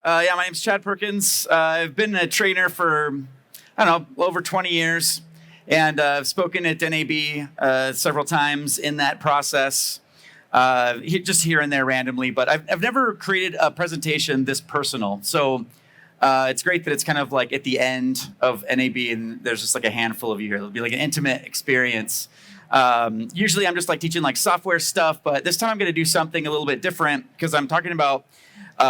My name's Chad Perkins. I've been a trainer for, over 20 years. And I've spoken at NAB several times in that process, just here and there randomly. But I've never created a presentation this personal. So it's great that it's kind of like at the end of NAB and there's just like a handful of you here. It'll be like an intimate experience. Usually I'm just like teaching like software stuff, but this time I'm going to do something a little bit different because I'm talking about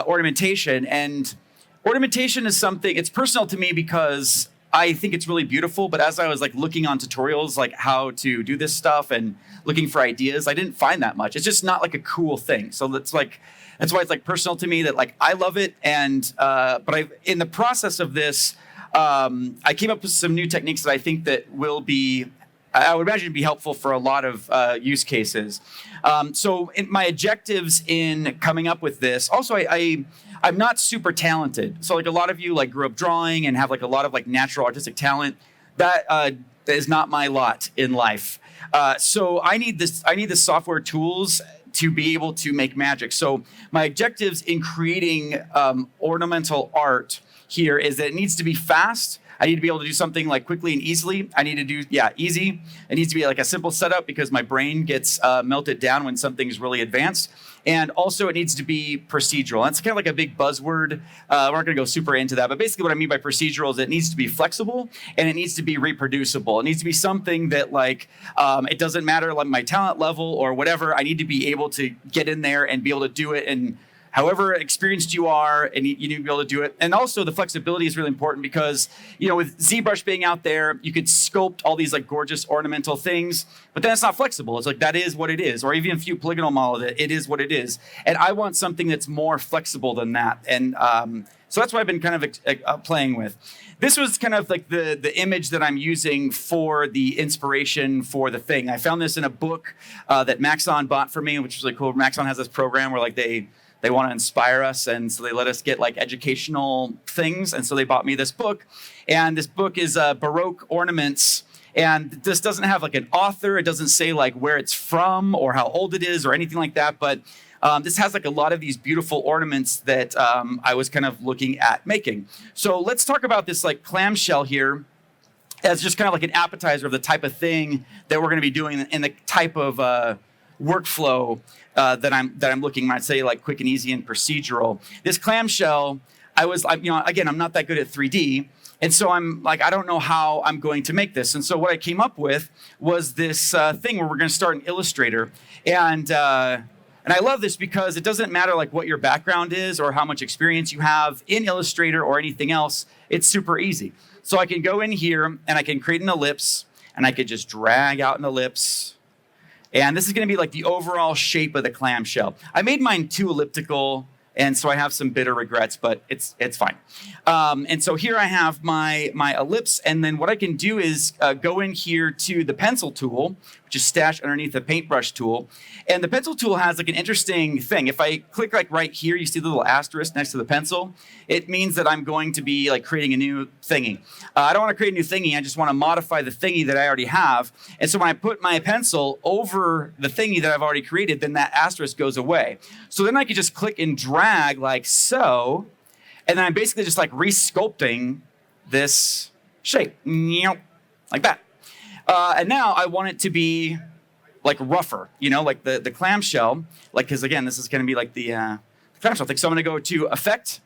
ornamentation. And ornamentation is something, it's personal to me because I think it's really beautiful, but as I was like looking on tutorials, like how to do this stuff and looking for ideas, I didn't find that much. It's just not like a cool thing. So that's why it's like personal to me that like I love it. And, but in the process of this, I came up with some new techniques that I think that will be, I would imagine be helpful for a lot of use cases. So in my objectives in coming up with this, also I'm not super talented. So like a lot of you like grew up drawing and have like a lot of like natural artistic talent. That is not my lot in life. So I need the software tools to be able to make magic. So my objectives in creating ornamental art here is that it needs to be fast. I need to be able to do something like quickly and easily. I need to do, easy. It needs to be like a simple setup because my brain gets melted down when something's really advanced. And also it needs to be procedural. That's kind of like a big buzzword. We're not going to go super into that. But basically what I mean by procedural is it needs to be flexible and it needs to be reproducible. It needs to be something that like, it doesn't matter like my talent level or whatever. I need to be able to get in there and be able to do it. And however experienced you are, and you need to be able to do it. And also the flexibility is really important because, with ZBrush being out there, you could sculpt all these like gorgeous ornamental things, but then it's not flexible. It's like, that is what it is. Or even if you polygonal model it is what it is. And I want something that's more flexible than that. And so that's what I've been kind of playing with. This was kind of like the image that I'm using for the inspiration for the thing. I found this in a book that Maxon bought for me, which is really cool. Maxon has this program where like they want to inspire us, and so they let us get like educational things. And so they bought me this book, and this book is Baroque Ornaments. And this doesn't have like an author. It doesn't say like where it's from or how old it is or anything like that. But this has like a lot of these beautiful ornaments that I was kind of looking at making. So let's talk about this like clamshell here as just kind of like an appetizer of the type of thing that we're going to be doing in the type of workflow that I'm looking. I'd say like quick and easy and procedural. This clamshell, again, I'm not that good at 3D, and so I'm like, I don't know how I'm going to make this. And so what I came up with was this thing where we're going to start in Illustrator, and I love this because it doesn't matter like what your background is or how much experience you have in Illustrator or anything else. It's super easy. So I can go in here and I can create an ellipse, and I could just drag out an ellipse. And this is going to be like the overall shape of the clamshell. I made mine too elliptical, and so I have some bitter regrets, but it's fine. And so here I have my ellipse, and then what I can do is go in here to the pencil tool, which is stashed underneath the paintbrush tool. And the pencil tool has like an interesting thing. If I click like right here, you see the little asterisk next to the pencil. It means that I'm going to be like creating a new thingy. I don't want to create a new thingy. I just want to modify the thingy that I already have. And so when I put my pencil over the thingy that I've already created, then that asterisk goes away. So then I could just click and drag like so. And then I'm basically just like re-sculpting this shape, like that. And now I want it to be like rougher, like the clamshell, like, because again, this is going to be like the clamshell thing. So I'm going to go to Effect,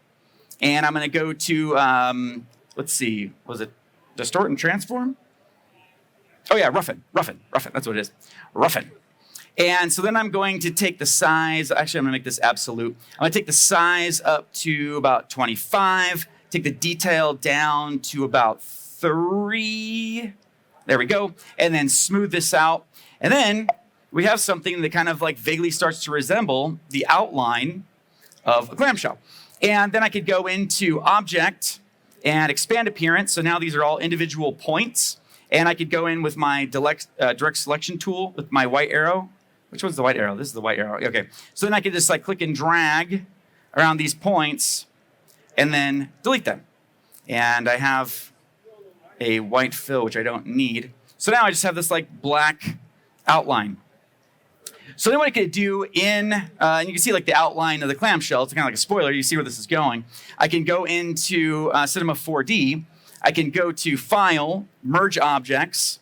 and I'm going to go to, let's see, was it Distort and Transform? Oh yeah, Roughen, that's what it is, Roughen. And so then I'm going to take the size, actually I'm going to make this absolute. I'm going to take the size up to about 25, take the detail down to about 3. There we go. And then smooth this out. And then we have something that kind of like vaguely starts to resemble the outline of a clamshell. And then I could go into Object and Expand Appearance. So now these are all individual points. And I could go in with my direct selection tool with my white arrow. Which one's the white arrow? This is the white arrow. Okay. So then I could just like click and drag around these points and then delete them. And I have a white fill, which I don't need. So now I just have this like black outline. So then what I could do and you can see like the outline of the clamshell. It's kind of like a spoiler. You see where this is going. I can go into Cinema 4D. I can go to File, Merge Objects,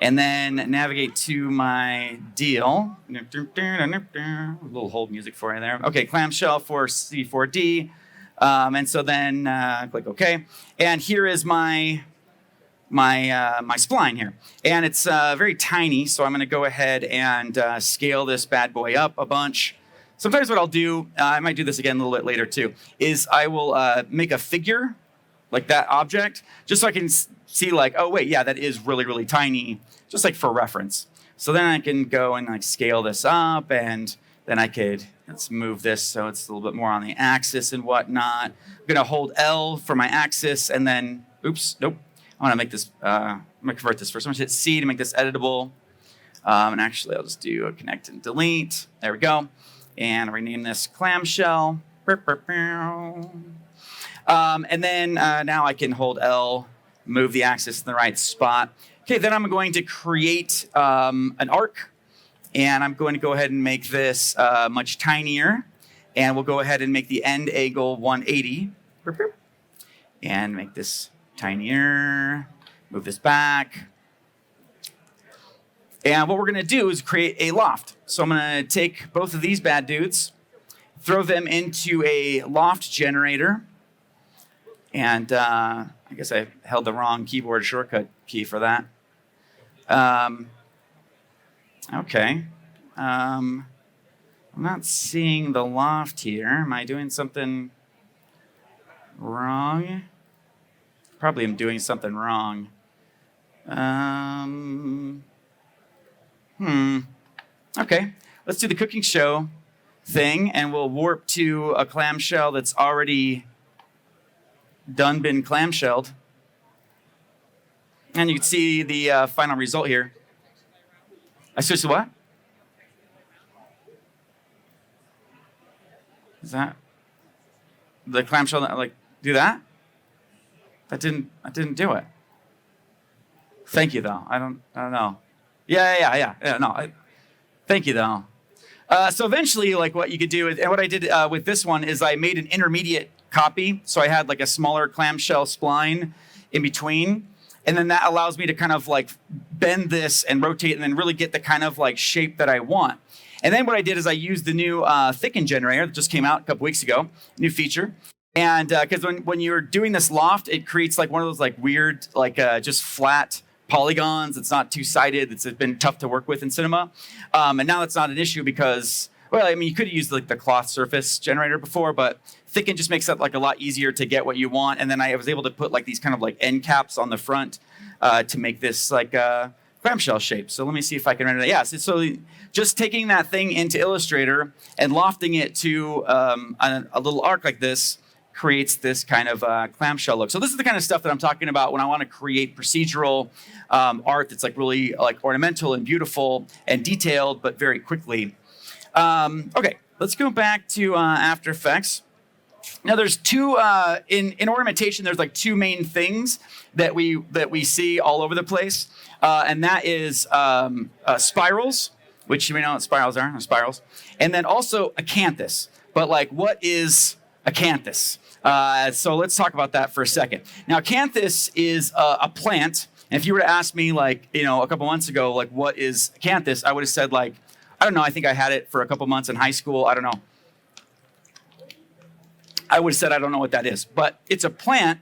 and then navigate to my deal. A little hold music for you there. Okay, clamshell for C4D. And so then click OK. And here is my spline here. And it's very tiny, so I'm going to go ahead and scale this bad boy up a bunch. Sometimes what I'll do, I might do this again a little bit later too, is I will make a figure like that object, just so I can see like, oh wait, yeah, that is really, really tiny, just like for reference. So then I can go and like scale this up, and then I could, let's move this so it's a little bit more on the axis and whatnot. I'm gonna hold L for my axis, and then, oops, nope. I wanna make this, I'm gonna convert this first. I'm gonna hit C to make this editable. And actually I'll just do a connect and delete. There we go. And rename this clamshell. And then now I can hold L, move the axis in the right spot. Okay, then I'm going to create an arc, and I'm going to go ahead and make this much tinier. And we'll go ahead and make the end angle 180. And make this tinier, move this back. And what we're going to do is create a loft. So I'm going to take both of these bad dudes, throw them into a loft generator. And I guess I held the wrong keyboard shortcut key for that. Okay. I'm not seeing the loft here. Am I doing something wrong? Probably am doing something wrong. Okay. Let's do the cooking show thing, and we'll warp to a clamshell that's already been clamshelled. And you can see the final result here. I switched to what? Is that the clamshell that like do that? That didn't do it. Thank you though. I don't know. Yeah. No. Thank you though. So eventually, like what you could do is, and what I did with this one is I made an intermediate copy. So I had like a smaller clamshell spline in between. And then that allows me to kind of like bend this and rotate and then really get the kind of like shape that I want. And then what I did is I used the new thicken generator that just came out a couple weeks ago, new feature. And because when you're doing this loft, it creates like one of those like weird, like just flat polygons. It's not two-sided. It's been tough to work with in Cinema. And now that's not an issue because, well, I mean, you could have used like the cloth surface generator before, but thicken just makes it like a lot easier to get what you want. And then I was able to put like these kind of like end caps on the front to make this like clamshell shape. So let me see if I can render that. Yeah, so just taking that thing into Illustrator and lofting it to a little arc like this creates this kind of clamshell look. So this is the kind of stuff that I'm talking about when I want to create procedural art that's like really like ornamental and beautiful and detailed, but very quickly. Okay, let's go back to After Effects. Now there's two, in ornamentation, there's like two main things that we see all over the place. And that is spirals, which you may know what spirals are, spirals. And then also acanthus. But like, what is acanthus? So let's talk about that for a second. Now, acanthus is a plant. And if you were to ask me like, you know, a couple months ago, like what is acanthus? I would have said like, I don't know, I think I had it for a couple months in high school. I don't know. I would have said I don't know what that is. But it's a plant,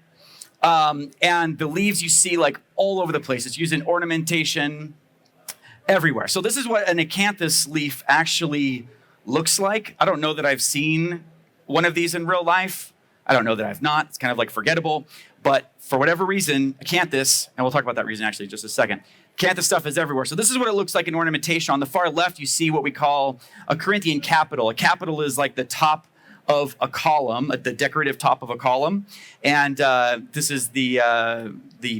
and the leaves you see like all over the place. It's used in ornamentation everywhere. So this is what an acanthus leaf actually looks like. I don't know that I've seen one of these in real life. I don't know that I've not. It's kind of like forgettable. But for whatever reason, acanthus, and we'll talk about that reason actually in just a second, acanthus stuff is everywhere. So this is what it looks like in ornamentation. On the far left, you see what we call a Corinthian capital. A capital is like the top of a column, the decorative top of a column. And this is the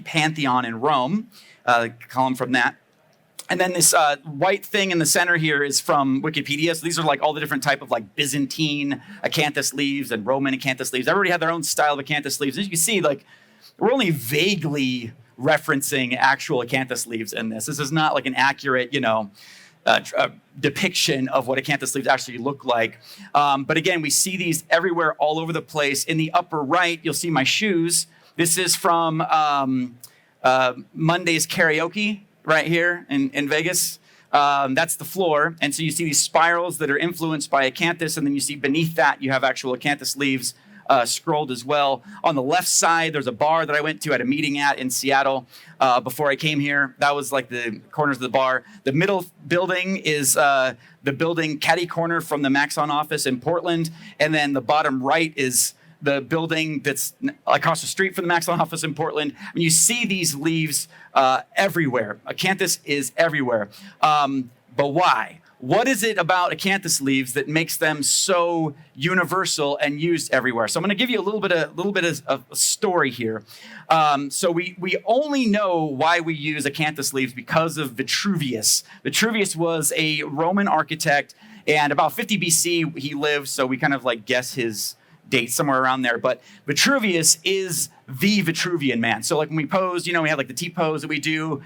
Pantheon in Rome, column from that. And then this white thing in the center here is from Wikipedia. So these are like all the different type of like Byzantine acanthus leaves and Roman acanthus leaves. Everybody had their own style of acanthus leaves. As you can see, like we're only vaguely referencing actual acanthus leaves in this. This is not like an accurate, you know, depiction of what acanthus leaves actually look like. But again, we see these everywhere, all over the place. In the upper right, you'll see my shoes. This is from Monday's karaoke right here in Vegas. That's the floor. And so you see these spirals that are influenced by acanthus, and then you see beneath that you have actual acanthus leaves scrolled as well. On the left side, there's a bar that I went to at a meeting at in Seattle before I came here. That was like the corners of the bar. The middle building is the building catty corner from the Maxon office in Portland. And then the bottom right is the building that's across the street from the Maxon office in Portland. I mean, you see these leaves everywhere. Acanthus is everywhere. But why? What is it about acanthus leaves that makes them so universal and used everywhere? So I'm going to give you a little bit of a story here. So we only know why we use acanthus leaves because of Vitruvius. Vitruvius was a Roman architect, and about 50 BC he lived. So we kind of like guess his date somewhere around there. But Vitruvius is the Vitruvian man. So like when we pose, we have like the T-pose that we do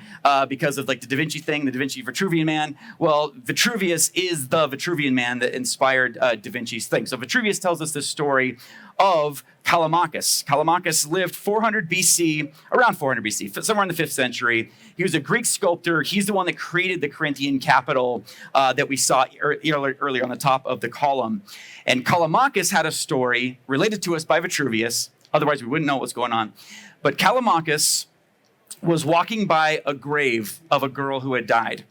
because of like the Da Vinci thing, the Da Vinci Vitruvian man. Well, Vitruvius is the Vitruvian man that inspired Da Vinci's thing. So Vitruvius tells us this story of Callimachus. Callimachus lived 400 BC, around 400 BC, somewhere in the 5th century. He was a Greek sculptor. He's the one that created the Corinthian capital that we saw earlier on the top of the column. And Callimachus had a story related to us by Vitruvius. Otherwise, we wouldn't know what's going on. But Callimachus was walking by a grave of a girl who had died.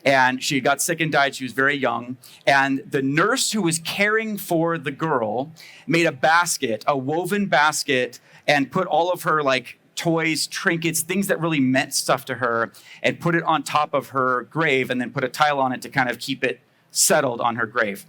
And she got sick and died. She was very young. And the nurse who was caring for the girl made a basket, a woven basket, and put all of her like toys, trinkets, things that really meant stuff to her, and put it on top of her grave, and then put a tile on it to kind of keep it settled on her grave.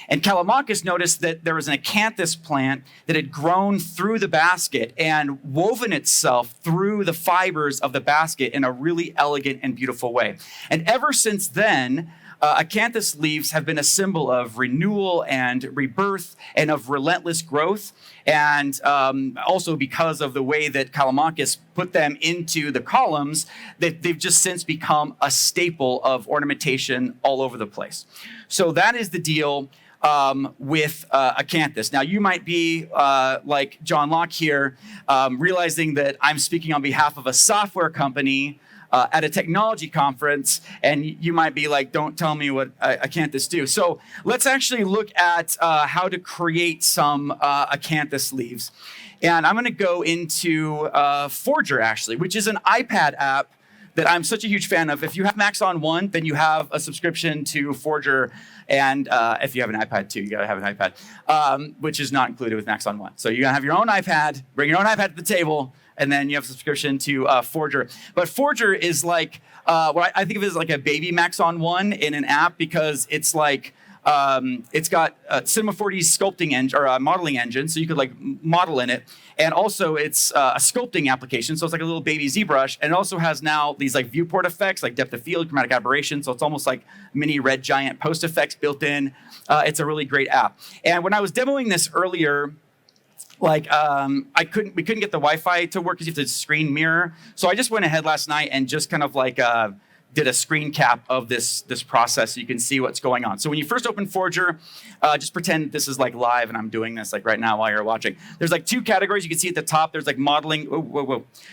And Callimachus noticed that there was an acanthus plant that had grown through the basket and woven itself through the fibers of the basket in a really elegant and beautiful way. And ever since then, acanthus leaves have been a symbol of renewal and rebirth and of relentless growth. And also because of the way that Callimachus put them into the columns, they've just since become a staple of ornamentation all over the place. So that is the deal with acanthus. Now, you might be like John Locke here, realizing that I'm speaking on behalf of a software company at a technology conference, and you might be like, don't tell me what acanthus do. So let's actually look at how to create some acanthus leaves. And I'm going to go into Forger, actually, which is an iPad app that I'm such a huge fan of. If you have Maxon 1, then you have a subscription to Forger. And if you have an iPad 2, you got to have an iPad, which is not included with Maxon 1. So you got to have your own iPad, bring your own iPad to the table, and then you have a subscription to Forger. But Forger is like, what I think of it as like a baby Maxon 1 in an app, because it's like, it's got Cinema 4D's sculpting engine, or modeling engine, so you could like model in it. And also it's a sculpting application, so it's like a little baby ZBrush. And it also has now these like viewport effects, like depth of field, chromatic aberration. So it's almost like mini red giant post effects built in. It's a really great app. And when I was demoing this earlier, like we couldn't get the Wi-Fi to work because you have to screen mirror. So I just went ahead last night and just kind of like did a screen cap of this process so you can see what's going on. So when you first open Forger, just pretend this is like live and I'm doing this like right now while you're watching. There's like two categories you can see at the top. There's like modeling.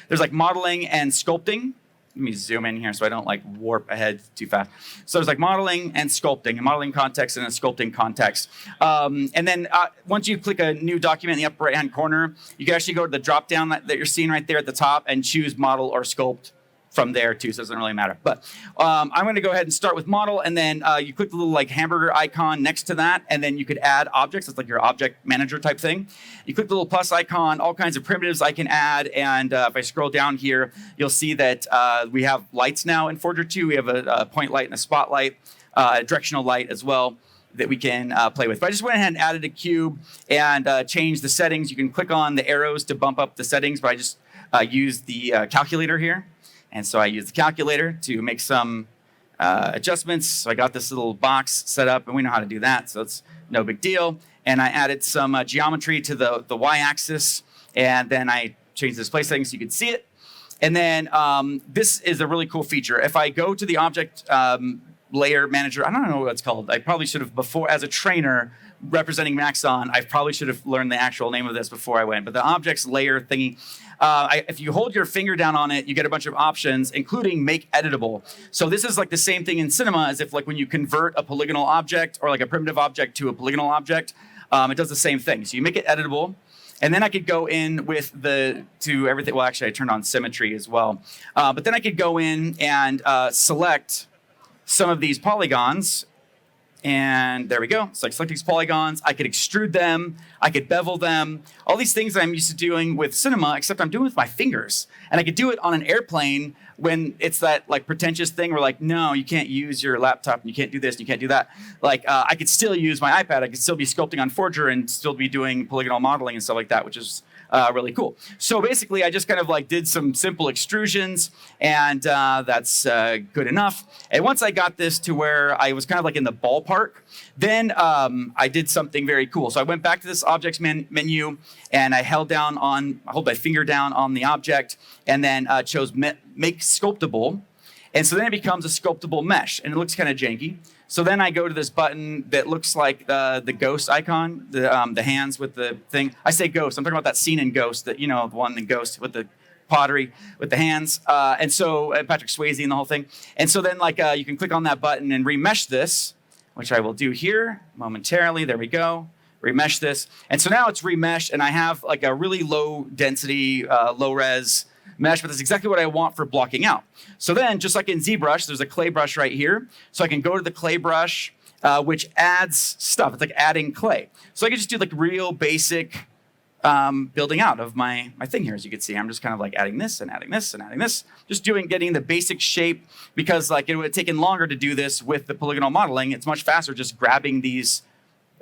There's like modeling and sculpting. Let me zoom in here so I don't like warp ahead too fast. So there's like modeling and sculpting, a modeling context and a sculpting context. And then once you click a new document in the upper right-hand corner, you can actually go to the drop down that you're seeing right there at the top and choose model or sculpt from there too, so it doesn't really matter. But I'm going to go ahead and start with model, and then you click the little like hamburger icon next to that, and then you could add objects. It's like your object manager type thing. You click the little plus icon, all kinds of primitives I can add, and if I scroll down here, you'll see that we have lights now in Forger 2. We have a point light and a spotlight, a directional light as well that we can play with. But I just went ahead and added a cube and changed the settings. You can click on the arrows to bump up the settings, but I just used the calculator here. And so I used the calculator to make some adjustments. So I got this little box set up, and we know how to do that, so it's no big deal. And I added some geometry to the y-axis, and then I changed the display settings so you could see it. And then this is a really cool feature. If I go to the object layer manager. I don't know what it's called. I probably should have before, as a trainer representing Maxon, I probably should have learned the actual name of this before I went. But the objects layer thingy, if you hold your finger down on it, you get a bunch of options, including make editable. So this is like the same thing in Cinema as if like when you convert a polygonal object or like a primitive object to a polygonal object, it does the same thing. So you make it editable. And then I could go in with to everything. Well, actually, I turned on symmetry as well. But then I could go in and select some of these polygons. And there we go. So I select these polygons. I could extrude them. I could bevel them. All these things that I'm used to doing with Cinema, except I'm doing with my fingers. And I could do it on an airplane when it's that like pretentious thing where like, no, you can't use your laptop and you can't do this and you can't do that. Like I could still use my iPad. I could still be sculpting on Forger and still be doing polygonal modeling and stuff like that, which is really cool. So basically, I just kind of like did some simple extrusions, and that's good enough. And once I got this to where I was kind of like in the ballpark, then I did something very cool. So I went back to this objects menu, and I hold my finger down on the object, and then chose make sculptable. And so then it becomes a sculptable mesh, and it looks kind of janky. So then I go to this button that looks like the ghost icon, the hands with the thing. I say ghost. I'm talking about that scene in Ghost, that, you know, the one in Ghost with the pottery with the hands. And so Patrick Swayze and the whole thing. And so then like you can click on that button and remesh this, which I will do here momentarily. There we go. Remesh this. And so now it's remeshed, and I have like a really low density, low res mesh, but that's exactly what I want for blocking out. So then, just like in ZBrush, there's a clay brush right here. So I can go to the clay brush, which adds stuff. It's like adding clay. So I can just do like real basic building out of my thing here. As you can see, I'm just kind of like adding this and adding this and adding this. Just getting the basic shape, because like it would have taken longer to do this with the polygonal modeling. It's much faster just grabbing these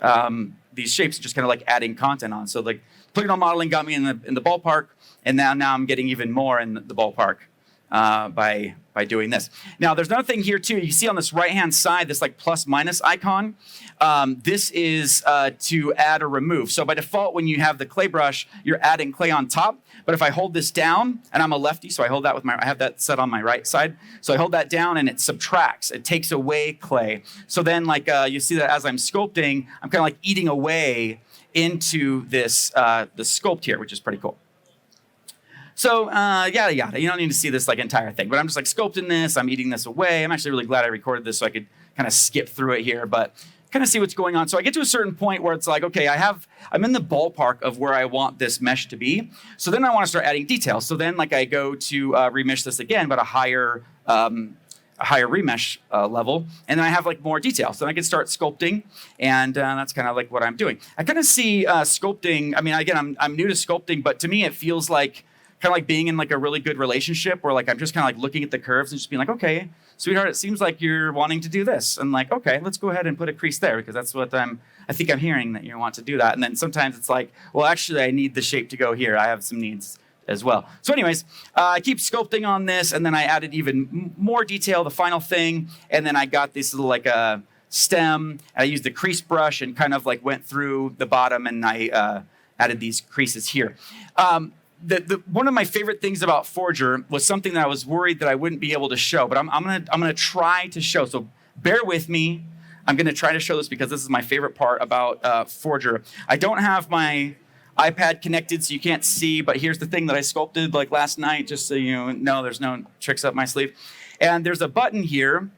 shapes and just kind of like adding content on. So like polygonal modeling got me in the ballpark, and now I'm getting even more in the ballpark by doing this. Now there's another thing here too. You see on this right hand side this like plus minus icon. This is to add or remove. So by default, when you have the clay brush, you're adding clay on top. But if I hold this down, and I'm a lefty, so I hold that I have that set on my right side. So I hold that down and it subtracts. It takes away clay. So then like you see that as I'm sculpting, I'm kind of like eating away into this the sculpt here, which is pretty cool. So yada yada. You don't need to see this like entire thing, but I'm just like sculpting this. I'm eating this away. I'm actually really glad I recorded this so I could kind of skip through it here, but kind of see what's going on. So I get to a certain point where it's like, okay, I'm in the ballpark of where I want this mesh to be. So then I want to start adding details. So then like I go to remesh this again, but a higher remesh level, and then I have like more detail. So then I can start sculpting, and that's kind of like what I'm doing. I kind of see sculpting. I mean, again, I'm new to sculpting, but to me it feels like kind of like being in like a really good relationship where like I'm just kind of like looking at the curves and just being like, okay, sweetheart, it seems like you're wanting to do this, and like, okay, let's go ahead and put a crease there, because that's what I think I'm hearing, that you want to do that. And then sometimes it's like, well, actually, I need the shape to go here. I have some needs as well. So anyways, I keep sculpting on this, and then I added even more detail, the final thing, and then I got this little like a stem. I used the crease brush and kind of like went through the bottom, and I added these creases here. One of my favorite things about Forger was something that I was worried that I wouldn't be able to show, but I'm gonna try to show. So bear with me. I'm gonna try to show this because this is my favorite part about Forger. I don't have my iPad connected, so you can't see, but here's the thing that I sculpted like last night, just so you know there's no tricks up my sleeve. And there's a button here,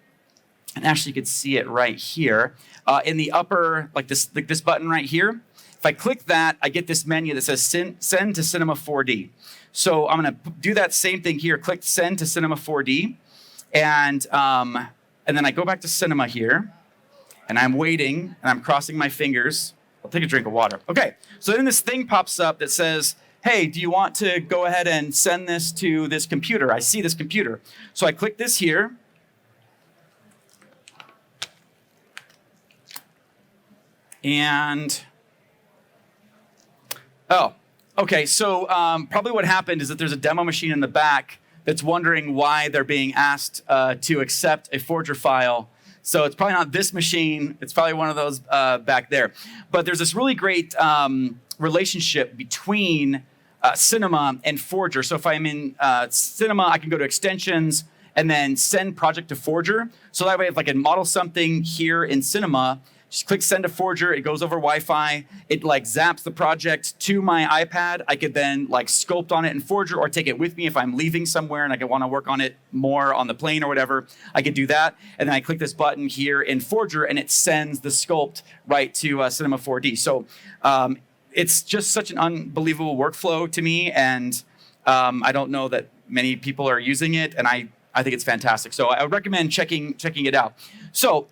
and actually you could see it right here in the upper, like this button right here. If I click that, I get this menu that says send to Cinema 4D. So I'm going to do that same thing here. Click send to Cinema 4D. And then I go back to Cinema here. And I'm waiting, and I'm crossing my fingers. I'll take a drink of water. Okay, so then this thing pops up that says, hey, do you want to go ahead and send this to this computer? I see this computer. So I click this here. And oh, okay. So probably what happened is that there's a demo machine in the back that's wondering why they're being asked to accept a Forger file. So it's probably not this machine. It's probably one of those back there. But there's this really great relationship between Cinema and Forger. So if I'm in Cinema, I can go to extensions, and then send project to Forger. So that way, if I can model something here in Cinema, just click send to Forger, it goes over Wi-Fi, it like zaps the project to my iPad. I could then like sculpt on it in Forger or take it with me if I'm leaving somewhere and I want to work on it more on the plane or whatever. I could do that. And then I click this button here in Forger and it sends the sculpt right to Cinema 4D. So it's just such an unbelievable workflow to me. And I don't know that many people are using it. And I think it's fantastic. So I would recommend checking it out. So,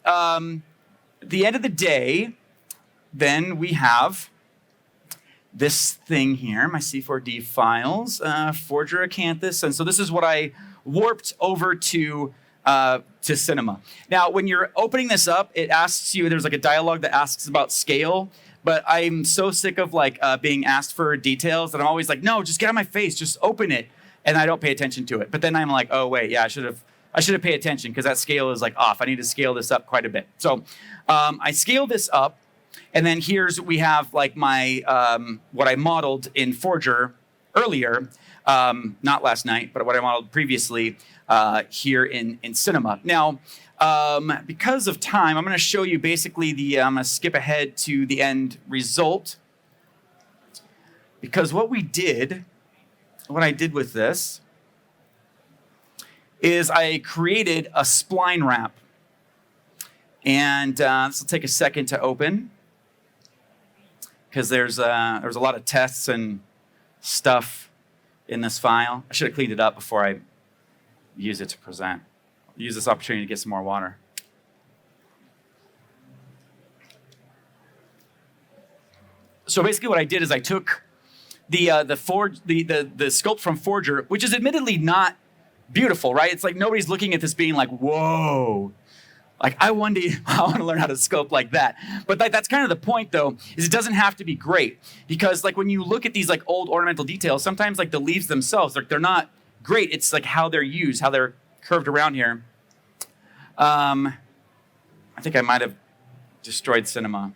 the end of the day, then we have this thing here, my C4D files, Forger Acanthus. And so this is what I warped over to Cinema. Now, when you're opening this up, it asks you, there's like a dialogue that asks about scale, but I'm so sick of like being asked for details that I'm always like, no, just get out of my face, just open it. And I don't pay attention to it. But then I'm like, oh wait, yeah, I should have paid attention because that scale is like off. I need to scale this up quite a bit. So I scale this up, and then we have like my, what I modeled in Forger earlier, not last night, but what I modeled previously here in Cinema. Now, because of time, I'm gonna show you basically I'm gonna skip ahead to the end result, because what I did with this is I created a spline wrap. And this will take a second to open because there's a lot of tests and stuff in this file. I should have cleaned it up before I use it to present. I'll use this opportunity to get some more water. So basically what I did is I took the sculpt from Forger, which is admittedly not beautiful, right? It's like nobody's looking at this being like, whoa. Like, I want to learn how to sculpt like that. But that's kind of the point, though, is it doesn't have to be great. Because, like, when you look at these, like, old ornamental details, sometimes, like, the leaves themselves, like, they're not great. It's, like, how they're used, how they're curved around here. I think I might have destroyed Cinema.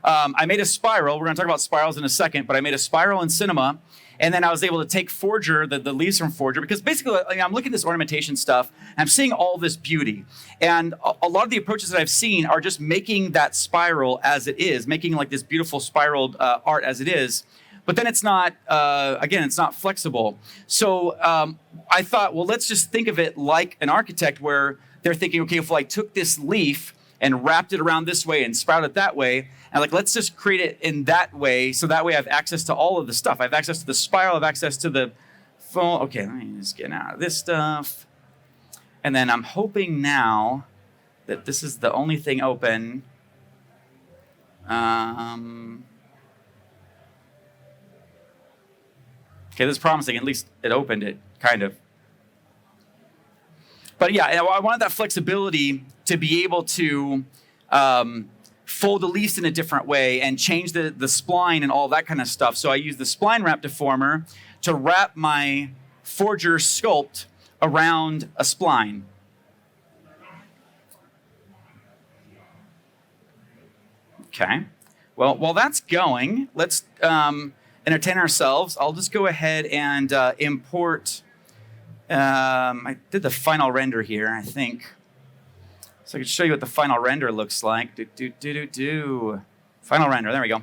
I made a spiral. We're going to talk about spirals in a second, but I made a spiral in Cinema. And then I was able to take Forger, the leaves from Forger, because basically I'm looking at this ornamentation stuff, and I'm seeing all this beauty. And a lot of the approaches that I've seen are just making that spiral as it is, making like this beautiful spiraled art as it is. But then it's not, again, it's not flexible. So I thought, well, let's just think of it like an architect where they're thinking, okay, if I took this leaf and wrapped it around this way and sprouted it that way, and like, let's just create it in that way, so that way I have access to all of the stuff. I have access to the spiral, I have access to the phone. Okay, let me just get out of this stuff. And then I'm hoping now that this is the only thing open. Okay, this is promising. At least it opened it, kind of. But yeah, I wanted that flexibility to be able to fold the leaves in a different way and change the spline and all that kind of stuff. So I used the spline wrap deformer to wrap my Forger sculpt around a spline. Okay. Well, while that's going, let's entertain ourselves. I'll just go ahead and import. I did the final render here, I think. So I can show you what the final render looks like. Final render, there we go.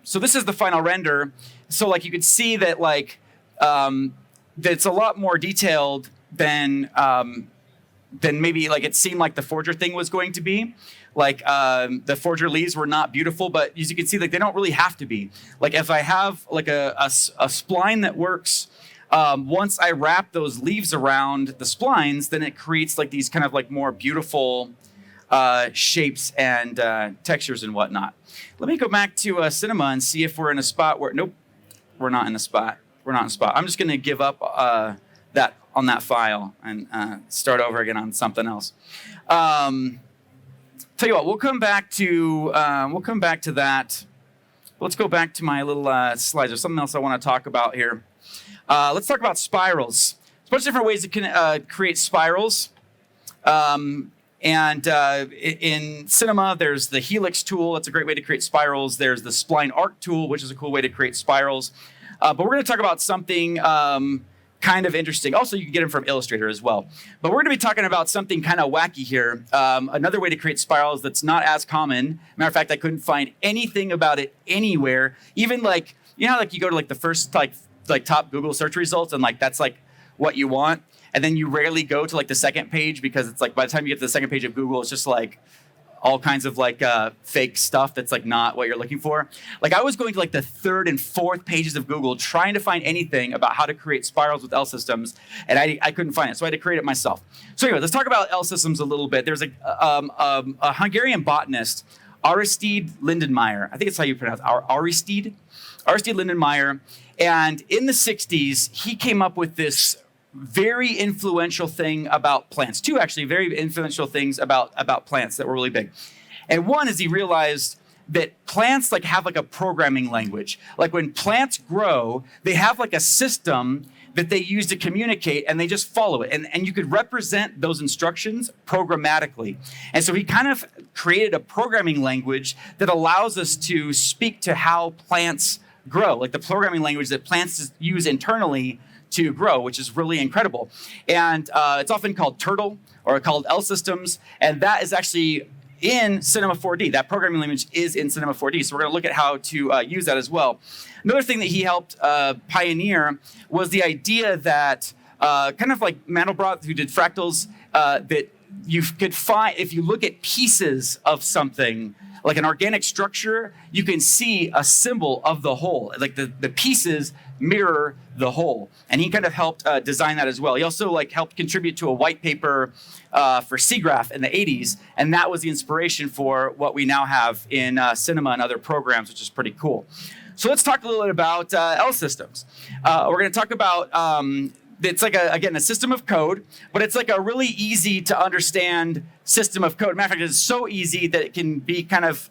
So this is the final render. So like you could see that like it's a lot more detailed than maybe like it seemed like the Forger thing was going to be. Like the Forger leaves were not beautiful, but as you can see, like they don't really have to be. Like if I have like a spline that works. Once I wrap those leaves around the splines, then it creates like these kind of like more beautiful shapes and textures and whatnot. Let me go back to Cinema and see if we're in a spot where, nope, we're not in a spot. We're not in a spot. I'm just going to give up that on that file and start over again on something else. Tell you what, we'll come back to that. Let's go back to my little slides. There's something else I want to talk about here. Let's talk about spirals. There's a bunch of different ways you can create spirals. In Cinema, there's the Helix tool. That's a great way to create spirals. There's the Spline Arc tool, which is a cool way to create spirals. But we're going to talk about something kind kind of interesting. Also, you can get them from Illustrator as well. But we're going to be talking about something kind of wacky here. Another way to create spirals that's not as common. Matter of fact, I couldn't find anything about it anywhere. Even like, you know, like you go to like the first like top Google search results and like that's like what you want. And then you rarely go to like the second page because it's like by the time you get to the second page of Google, it's just like all kinds of like fake stuff that's like not what you're looking for. Like I was going to like the third and fourth pages of Google trying to find anything about how to create spirals with L systems, and I couldn't find it, so I had to create it myself. So anyway, let's talk about L systems a little bit. There's a Hungarian botanist, Aristid Lindenmayer. I think it's how you pronounce it, Aristid Lindenmayer. And in the 60s, he came up with this very influential thing about plants. Two actually very influential things about plants that were really big. And one is he realized that plants like have like a programming language. Like when plants grow, they have like a system that they use to communicate and they just follow it. And you could represent those instructions programmatically. And so he kind of created a programming language that allows us to speak to how plants grow, like the programming language that plants use internally to grow, which is really incredible. And it's often called Turtle or called L systems. And that is actually in Cinema 4D. That programming language is in Cinema 4D. So we're going to look at how to use that as well. Another thing that he helped pioneer was the idea that kind of like Mandelbrot, who did fractals, that you could find, if you look at pieces of something, like an organic structure, you can see a symbol of the whole. Like the pieces mirror the whole. And he kind of helped design that as well. He also like helped contribute to a white paper for SIGGRAPH in the 80s. And that was the inspiration for what we now have in Cinema and other programs, which is pretty cool. So let's talk a little bit about L systems. We're going to talk about it's like, again, a system of code, but it's like a really easy to understand system of code. Matter of fact, it's so easy that it can be kind of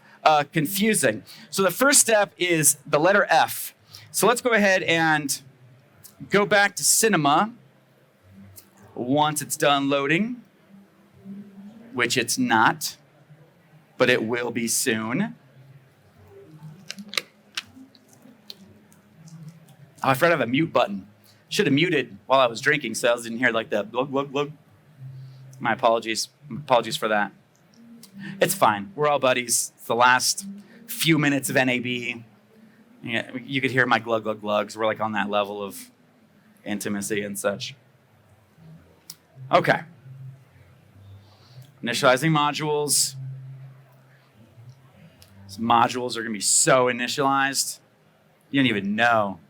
confusing. So the first step is the letter F. So let's go ahead and go back to Cinema once it's done loading, which it's not, but it will be soon. Oh, I forgot to have a mute button. Should have muted while I was drinking, so I didn't hear like the glug, glug, glug. My apologies. Apologies for that. It's fine. We're all buddies. It's the last few minutes of NAB. Yeah, you could hear my glug, glug, glugs. We're like on that level of intimacy and such. Okay. Initializing modules. These modules are going to be so initialized. You don't even know.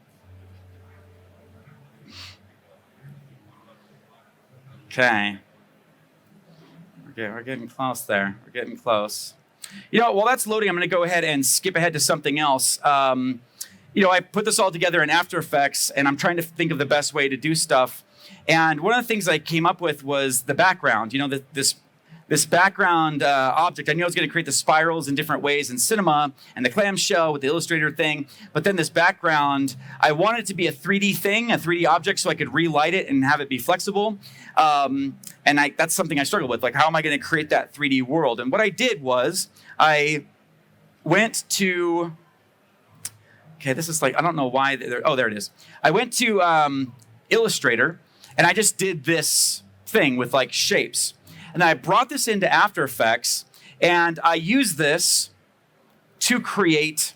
Okay. We're getting close there. We're getting close. You know, while that's loading, I'm going to go ahead and skip ahead to something else. You know, I put this all together in After Effects, and I'm trying to think of the best way to do stuff. And one of the things I came up with was the background. You know, this background object. I knew I was going to create the spirals in different ways in Cinema and the clamshell with the Illustrator thing. But then this background, I wanted it to be a 3D thing, a 3D object, so I could relight it and have it be flexible. And that's something I struggled with. Like, how am I going to create that 3D world? And what I did was I went to... Okay, this is like, I don't know why. Oh, there it is. I went to Illustrator, and I just did this thing with like shapes. And I brought this into After Effects, and I used this to create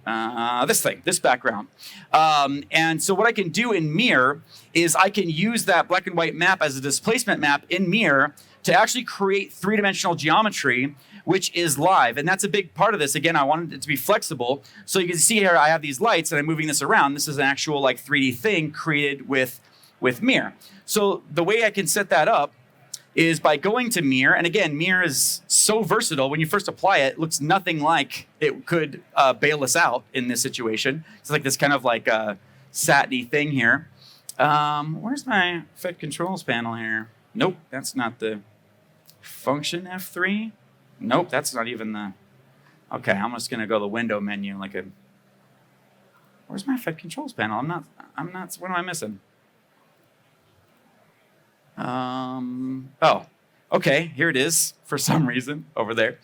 this background. And so what I can do in Mir is I can use that black and white map as a displacement map in Mir to actually create three-dimensional geometry, which is live. And that's a big part of this. Again, I wanted it to be flexible. So you can see here, I have these lights and I'm moving this around. This is an actual like 3D thing created with Mir. So the way I can set that up is by going to Mir. And again, Mir is so versatile. When you first apply it, it looks nothing like it could bail us out in this situation. It's like this kind of like satiny thing here. Where's my Fed controls panel here? Nope, that's not the function F3. Nope, that's not even the... Okay, I'm just going to go to the window menu like a... Where's my Fed controls panel? I'm not... What am I missing? Oh, Okay, here it is for some reason over there.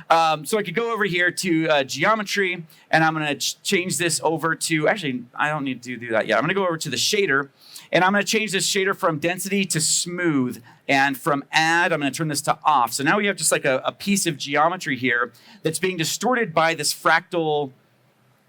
So I could go over here to geometry, and I'm going to change this over to, actually, I don't need to do that yet. I'm going to go over to the shader, and I'm going to change this shader from density to smooth, and from add, I'm going to turn this to off. So now we have just like a piece of geometry here that's being distorted by this fractal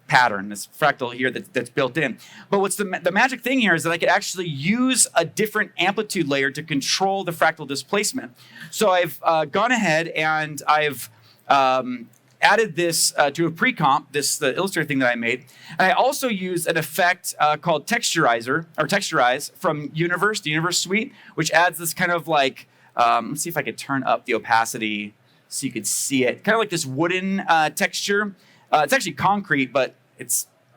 pattern, this fractal here that's built in. But what's the magic thing here is that I could actually use a different amplitude layer to control the fractal displacement. So I've gone ahead and I've added this to a pre-comp, the Illustrator thing that I made. And I also used an effect called Texturize from Universe, the Universe suite, which adds this kind of like, let's see if I could turn up the opacity so you could see it. Kind of like this wooden texture. It's actually concrete, but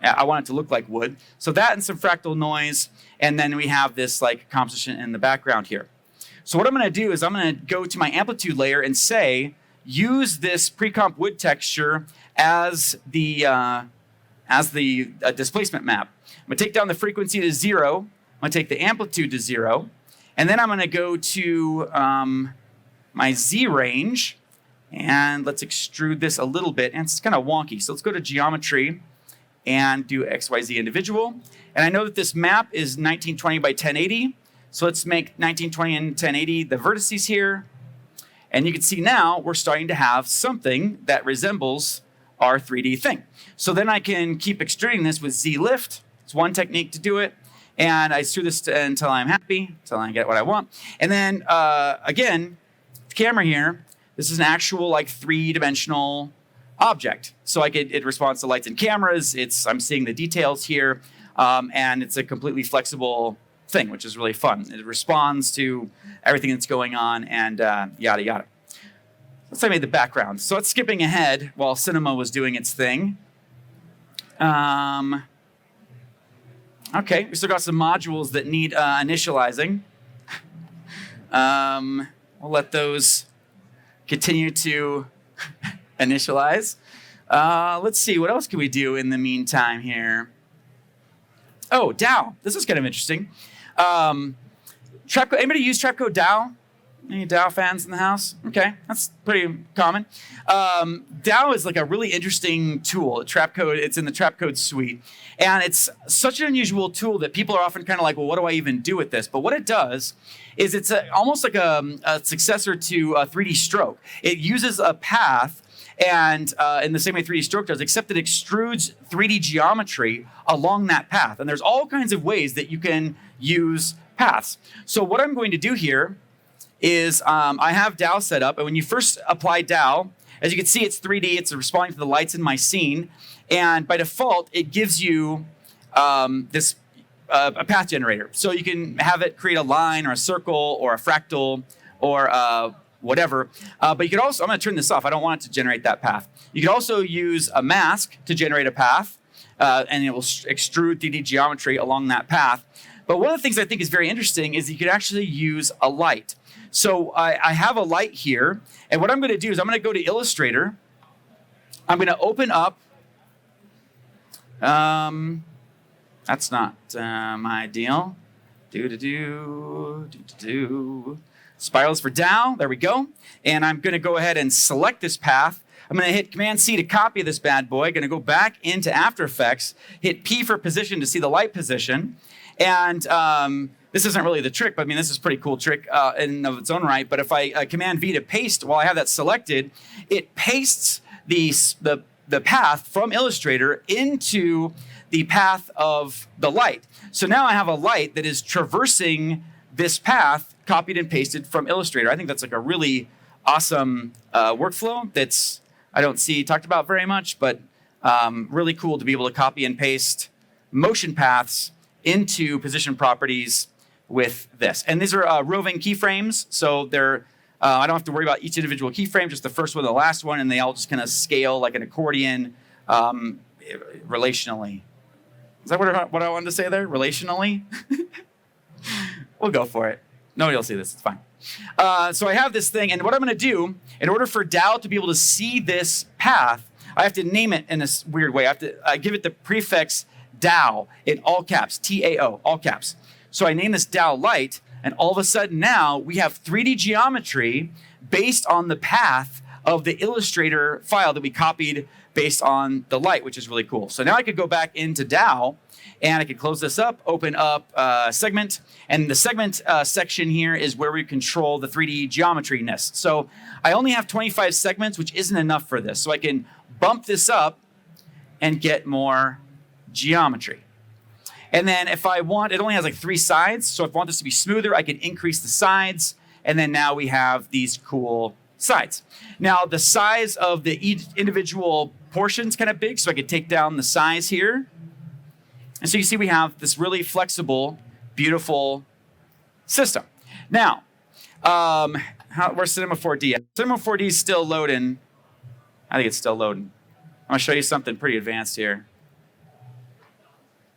I want it to look like wood. So that and some fractal noise, and then we have this like composition in the background here. So what I'm going to do is I'm going to go to my amplitude layer and say, use this pre-comp wood texture as the displacement map. I'm going to take down the frequency to 0. I'm going to take the amplitude to 0, and then I'm going to go to my Z range, and let's extrude this a little bit. And it's kind of wonky, so let's go to geometry and do XYZ individual. And I know that this map is 1920 by 1080. So let's make 1920 and 1080 the vertices here. And you can see now we're starting to have something that resembles our 3D thing. So then I can keep extruding this with Z lift. It's one technique to do it. And I extrude this until I'm happy, until I get what I want. And then again, the camera here, this is an actual like 3-dimensional object. So it responds to lights and cameras. I'm seeing the details here, and it's a completely flexible thing, which is really fun. It responds to everything that's going on, and yada yada. Let's say I made the background. So it's skipping ahead while Cinema was doing its thing. Okay, we still got some modules that need initializing. We'll let those continue to initialize. Let's see, what else can we do in the meantime here? Oh, Tao. This is kind of interesting. Trapcode. Anybody use Trapcode Tao? Any Tao fans in the house? Okay, that's pretty common. Tao is like a really interesting tool. Trapcode. It's in the Trapcode suite, and it's such an unusual tool that people are often kind of like, well, what do I even do with this? But what it does is it's almost like a successor to 3D Stroke. It uses a path, and in the same way 3D Stroke does, except it extrudes 3D geometry along that path. And there's all kinds of ways that you can use paths. So what I'm going to do here is I have Tao set up, and when you first apply Tao, as you can see, it's 3D. It's responding to the lights in my scene, and by default, it gives you this a path generator. So you can have it create a line or a circle or a fractal or whatever. But you could also, I'm going to turn this off. I don't want it to generate that path. You could also use a mask to generate a path, and it will extrude 3D geometry along that path. But one of the things I think is very interesting is you could actually use a light. So I have a light here, and what I'm going to do is I'm going to go to Illustrator. I'm going to open up. That's not my deal. Spirals for Tao. There we go. And I'm going to go ahead and select this path. I'm going to hit Command-C to copy this bad boy. Going to go back into After Effects, hit P for position to see the light position. And this isn't really the trick, but I mean, this is a pretty cool trick in and of its own right. But if I Command-V to paste while I have that selected, it pastes the path from Illustrator into the path of the light. So now I have a light that is traversing this path copied and pasted from Illustrator. I think that's like a really awesome workflow that's I don't see talked about very much, but really cool to be able to copy and paste motion paths into position properties with this. And these are roving keyframes, so they're I don't have to worry about each individual keyframe, just the first one and the last one, and they all just kind of scale like an accordion relationally. Is that what I wanted to say there? Relationally? We'll go for it. Nobody will see this. It's fine. So I have this thing, and what I'm going to do, in order for Tao to be able to see this path, I have to name it in this weird way. I have to give it the prefix Tao in all caps, T-A-O, all caps. So I name this Tao light, And all of a sudden now we have 3D geometry based on the path of the Illustrator file that we copied based on the light, which is really cool. So now I could go back into Tao and I could close this up, open up segment. And the segment section here is where we control the 3D geometry-ness. So I only have 25 segments, which isn't enough for this. So I can bump this up and get more geometry. And then if I want, it only has like 3 sides. So if I want this to be smoother, I can increase the sides. And then now we have these cool sides. Now the size of the individual portion's kind of big, so I could take down the size here. And so you see we have this really flexible, beautiful system. Now, where's Cinema 4D? Cinema 4D is still loading. I think it's still loading. I'm gonna show you something pretty advanced here.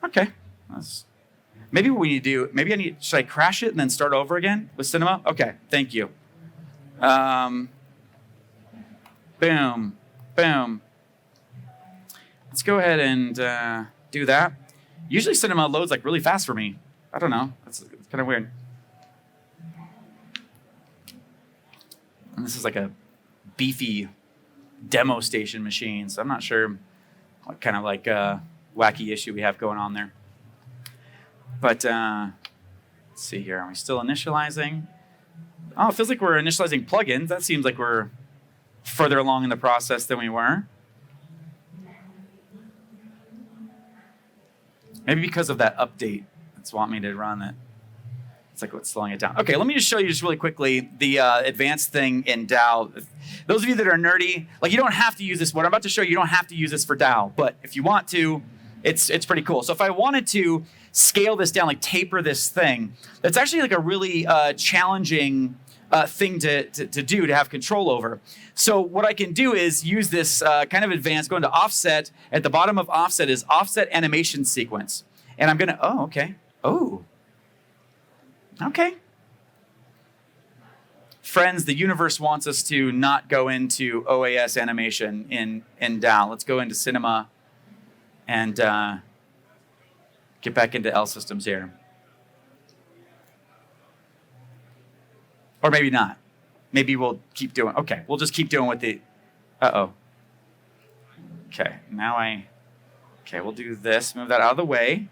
Okay. Maybe what we need to do, should I crash it and then start over again with Cinema? Okay, thank you. Boom, boom. Let's go ahead and do that. Usually Cinema loads like really fast for me. I don't know, it's kind of weird. And this is like a beefy demo station machine, so I'm not sure what kind of like wacky issue we have going on there. But let's see here, are we still initializing? Oh, it feels like we're initializing plugins. That seems like we're further along in the process than we were. Maybe because of that update, it's want me to run it. It's like what's slowing it down. Okay, let me just show you just really quickly the advanced thing in Tao. Those of you that are nerdy, like you don't have to use this. What I'm about to show you, you don't have to use this for Tao, but if you want to, it's pretty cool. So if I wanted to scale this down, like taper this thing, that's actually like a really challenging thing to do, to have control over. So what I can do is use this kind of advanced, go into offset. At the bottom of offset is offset animation sequence. And I'm gonna, okay. Friends, the universe wants us to not go into OAS animation in Tao. Let's go into Cinema and get back into L systems here. Or maybe not. Maybe we'll keep doing, okay, we'll just keep doing with the, Okay, okay, we'll do this, move that out of the way.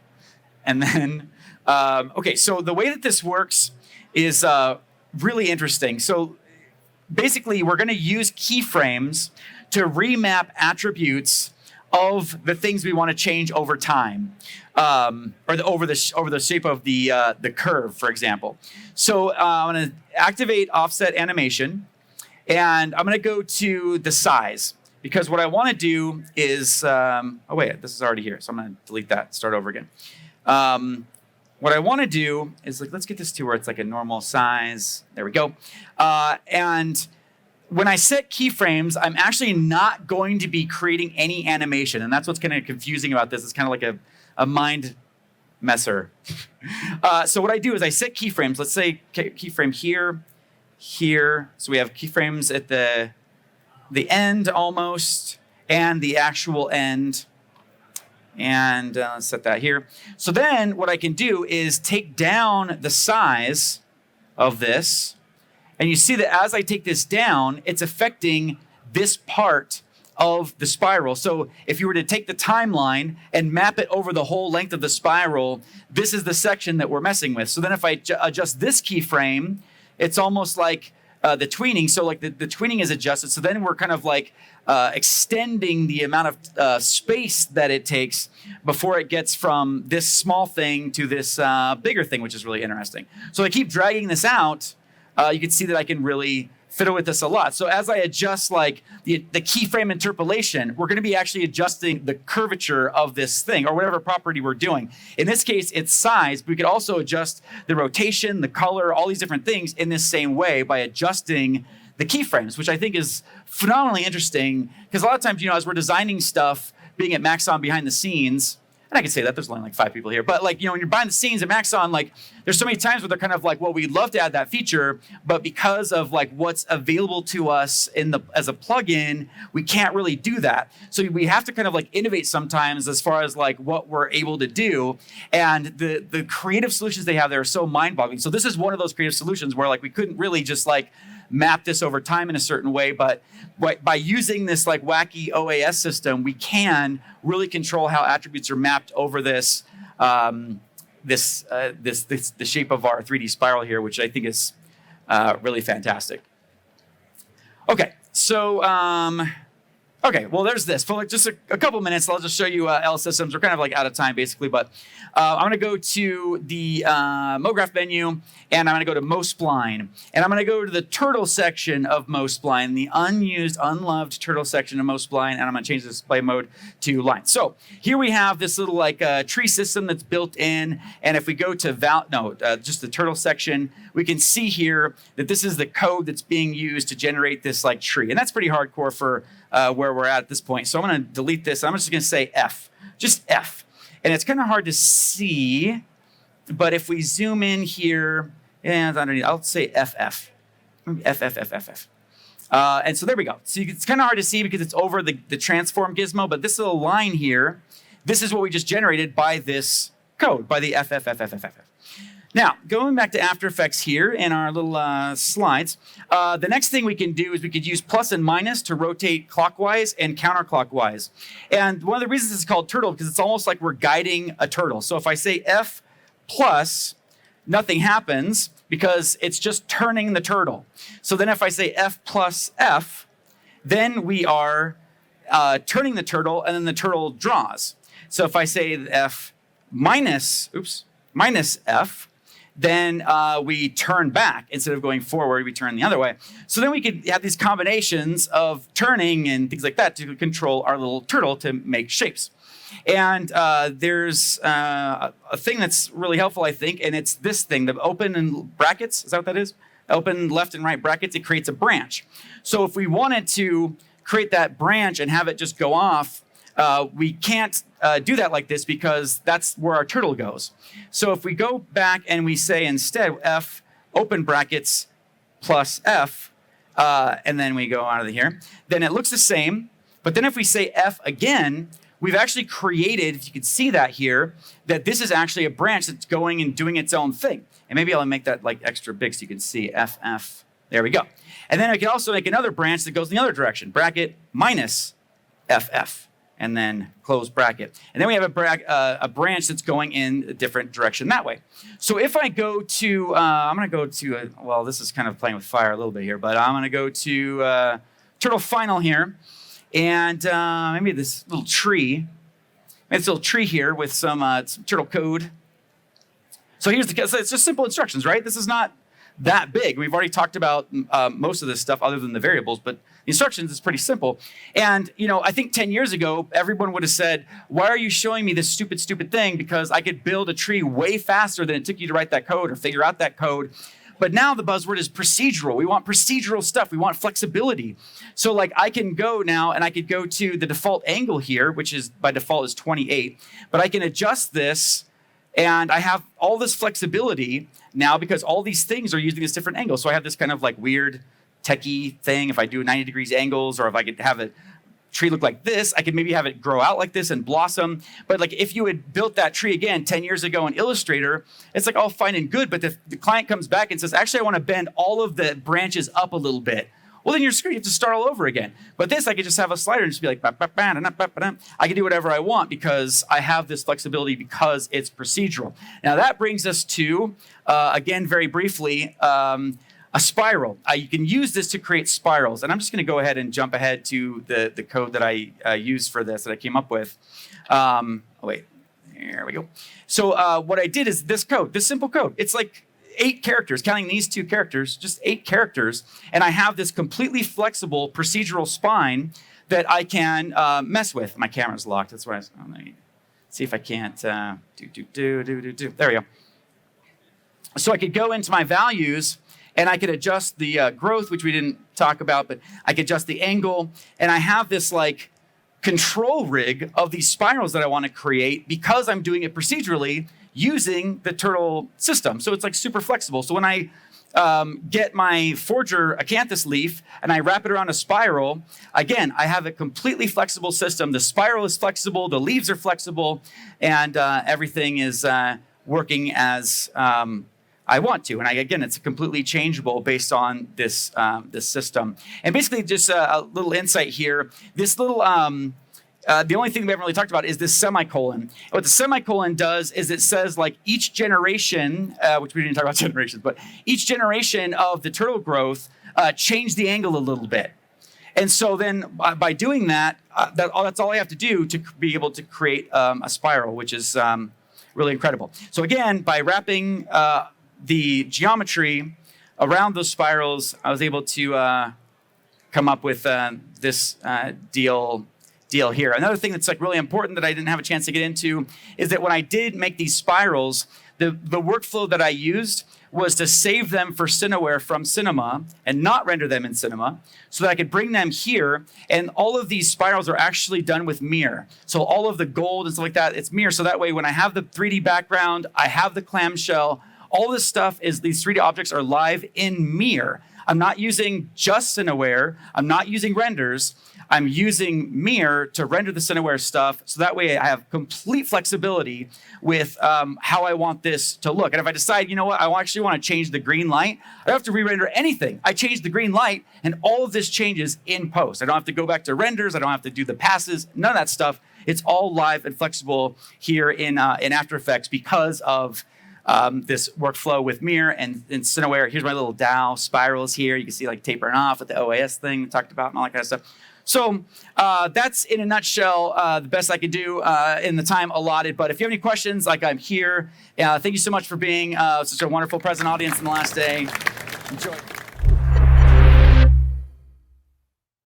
And then, okay, so the way that this works is really interesting. So basically, we're gonna use keyframes to remap attributes of the things we want to change over time, over the shape of the curve, for example. So I'm going to activate offset animation, and I'm going to go to the size, because what I want to do is this is already here, so I'm going to delete that, start over again. What I want to do is let's get this to where it's like a normal size. There we go. And when I set keyframes, I'm actually not going to be creating any animation. And that's what's kind of confusing about this. It's kind of like a mind messer. So what I do is I set keyframes. Let's say keyframe here, here. So we have keyframes at the end almost, and the actual end. And let's set that here. So then what I can do is take down the size of this. And you see that as I take this down, it's affecting this part of the spiral. So if you were to take the timeline and map it over the whole length of the spiral, this is the section that we're messing with. So then if I adjust this keyframe, it's almost like the tweening. So like the tweening is adjusted. So then we're kind of like extending the amount of space that it takes before it gets from this small thing to this bigger thing, which is really interesting. So I keep dragging this out. You can see that I can really fiddle with this a lot. So as I adjust like the keyframe interpolation, we're going to be actually adjusting the curvature of this thing or whatever property we're doing. In this case, it's size, but we could also adjust the rotation, the color, all these different things in this same way by adjusting the keyframes, which I think is phenomenally interesting because a lot of times, as we're designing stuff, being at Maxon behind the scenes, And I can say that there's only like 5 people here, but like, when you're behind the scenes at Maxon, like there's so many times where they're kind of like, well, we'd love to add that feature, but because of like what's available to us as a plugin, we can't really do that. So we have to kind of like innovate sometimes as far as like what we're able to do. And the creative solutions they have there are so mind-boggling. So this is one of those creative solutions where like we couldn't really just like map this over time in a certain way, but by using this like wacky OAS system, we can really control how attributes are mapped over this the shape of our 3D spiral here, which I think is really fantastic. Okay, so okay, well, there's this. For like just a couple minutes, I'll just show you L systems. We're kind of like out of time, basically, but I'm going to go to the MoGraph menu, and I'm going to go to MoSpline, and I'm going to go to the turtle section of MoSpline, the unused, unloved turtle section of MoSpline, and I'm going to change the display mode to line. So here we have this little like tree system that's built in, and if we go to just the turtle section, we can see here that this is the code that's being used to generate this like tree, and that's pretty hardcore for where we're at this point. So I'm going to delete this. I'm just going to say F, just F. And it's kind of hard to see, but if we zoom in here, and underneath, I'll say FF. FFFFF. And so there we go. So it's kind of hard to see because it's over the transform gizmo, but this little line here, this is what we just generated by this code, by the FFFFFF. Now, going back to After Effects here in our little slides, the next thing we can do is we could use plus and minus to rotate clockwise and counterclockwise. And one of the reasons it's called turtle, because it's almost like we're guiding a turtle. So if I say F plus, nothing happens because it's just turning the turtle. So then if I say F plus F, then we are turning the turtle, and then the turtle draws. So if I say F minus F, then we turn back. Instead of going forward, we turn the other way. So then we could have these combinations of turning and things like that to control our little turtle to make shapes. And there's a thing that's really helpful, I think, and it's this thing, the open and brackets. Is that what that is? Open left and right brackets, it creates a branch. So if we wanted to create that branch and have it just go off, we can't do that like this because that's where our turtle goes. So if we go back and we say instead F open brackets plus F, and then we go out of here, then it looks the same. But then if we say F again, we've actually created, if you can see that here, that this is actually a branch that's going and doing its own thing. And maybe I'll make that like extra big so you can see FF. There we go. And then I can also make another branch that goes in the other direction, bracket minus FF. And then close bracket. And then we have a branch that's going in a different direction that way. So if I go to, I'm going to go to, well, this is kind of playing with fire a little bit here, but I'm going to go to Turtle Final here. And maybe this little tree. Maybe this little tree here with some turtle code. So here's so it's just simple instructions, right? This is not that big. We've already talked about most of this stuff other than the variables, but the instructions is pretty simple. And, I think 10 years ago, everyone would have said, why are you showing me this stupid thing? Because I could build a tree way faster than it took you to write that code or figure out that code. But now the buzzword is procedural. We want procedural stuff. We want flexibility. So like I can go now and I could go to the default angle here, which is by default is 28, but I can adjust this and I have all this flexibility now because all these things are using this different angle. So I have this kind of like weird techie thing. If I do 90 degrees angles, or if I could have a tree look like this, I could maybe have it grow out like this and blossom. But like if you had built that tree again 10 years ago in Illustrator, it's like all fine and good. But the client comes back and says, actually, I want to bend all of the branches up a little bit. Well, then you're screwed. You have to start all over again. But this, I could just have a slider and just be like, I can do whatever I want because I have this flexibility because it's procedural. Now that brings us to, again, very briefly, a spiral. You can use this to create spirals. And I'm just going to go ahead and jump ahead to the code that I used for this that I came up with. Here we go. So what I did is this code, this simple code. It's like 8 characters, counting these 2 characters, just 8 characters. And I have this completely flexible procedural spine that I can mess with. My camera's locked. That's why let me see if I can't There we go. So I could go into my values and I could adjust the growth, which we didn't talk about, but I could adjust the angle. And I have this like control rig of these spirals that I want to create because I'm doing it procedurally using the turtle system. So it's like super flexible. So when I get my forger Acanthus leaf and I wrap it around a spiral, again, I have a completely flexible system. The spiral is flexible, the leaves are flexible, and everything is working as I want to. And again, it's completely changeable based on this system. And basically, just a little insight here. This little, the only thing we haven't really talked about is this semicolon. What the semicolon does is it says like each generation, which we didn't talk about generations, but each generation of the turtle growth changed the angle a little bit. And so then by doing that, that's all I have to do to be able to create a spiral, which is really incredible. So again, by wrapping the geometry around those spirals, I was able to come up with this deal here. Another thing that's like really important that I didn't have a chance to get into is that when I did make these spirals, the workflow that I used was to save them for Cineware from Cinema and not render them in Cinema so that I could bring them here. And all of these spirals are actually done with Mir. So all of the gold and stuff like that, it's Mir. So that way when I have the 3D background, I have the clamshell, all this stuff is these 3D objects are live in Mir. I'm not using just Cineware. I'm not using renders. I'm using Mir to render the Cineware stuff. So that way I have complete flexibility with how I want this to look. And if I decide, you know what, I actually want to change the green light, I don't have to re-render anything. I change the green light and all of this changes in post. I don't have to go back to renders. I don't have to do the passes, none of that stuff. It's all live and flexible here in After Effects because of this workflow with Mir and Cineware. Here's my little Tao spirals here. You can see like tapering off with the OAS thing we talked about and all that kind of stuff. So that's in a nutshell the best I could do in the time allotted. But if you have any questions, like I'm here. Thank you so much for being such a wonderful present audience in the last day. Enjoy.